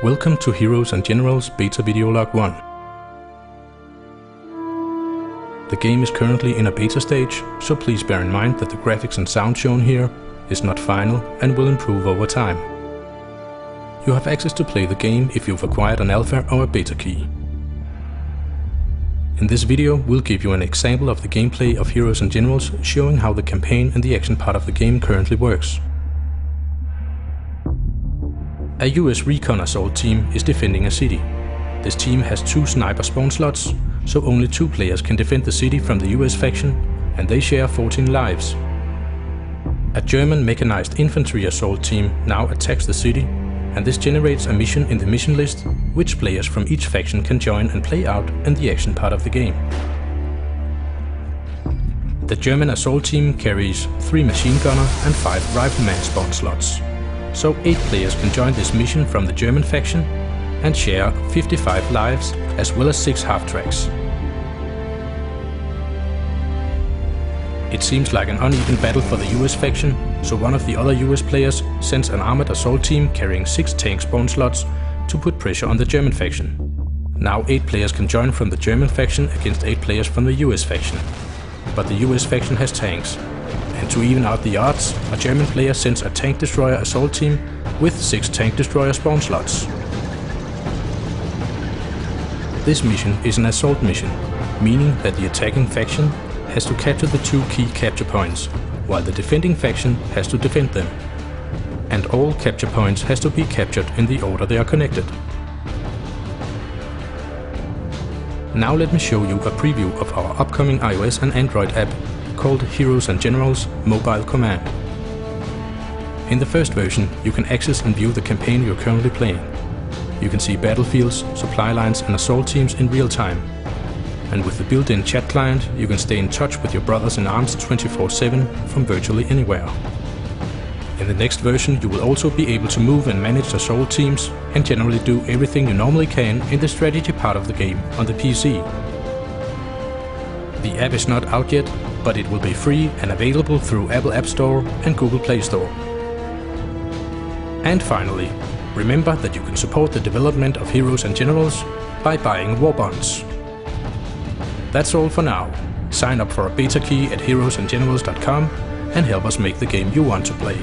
Welcome to Heroes and Generals Beta Video Log 1. The game is currently in a beta stage, so please bear in mind that the graphics and sound shown here is not final and will improve over time. You have access to play the game if you've acquired an alpha or a beta key. In this video we'll give you an example of the gameplay of Heroes and Generals, showing how the campaign and the action part of the game currently works. A US recon assault team is defending a city. This team has 2 sniper spawn slots, so only 2 players can defend the city from the US faction, and they share 14 lives. A German mechanized infantry assault team now attacks the city, and this generates a mission in the mission list, which players from each faction can join and play out in the action part of the game. The German assault team carries 3 machine gunner and 5 rifleman spawn slots. So 8 players can join this mission from the German faction and share 55 lives as well as 6 half-tracks. It seems like an uneven battle for the US faction, so one of the other US players sends an armored assault team carrying 6 tank spawn slots to put pressure on the German faction. Now 8 players can join from the German faction against 8 players from the US faction. But the US faction has tanks. And to even out the odds, a German player sends a tank destroyer assault team with 6 tank destroyer spawn slots. This mission is an assault mission, meaning that the attacking faction has to capture the 2 key capture points, while the defending faction has to defend them. And all capture points has to be captured in the order they are connected. Now let me show you a preview of our upcoming iOS and Android app called Heroes and Generals Mobile Command. In the first version, you can access and view the campaign you're currently playing. You can see battlefields, supply lines and assault teams in real time. And with the built-in chat client, you can stay in touch with your brothers in arms 24/7 from virtually anywhere. In the next version, you will also be able to move and manage assault teams and generally do everything you normally can in the strategy part of the game on the PC. The app is not out yet, but it will be free and available through Apple App Store and Google Play Store. And finally, remember that you can support the development of Heroes and Generals by buying war bonds. That's all for now. Sign up for a beta key at heroesandgenerals.com and help us make the game you want to play.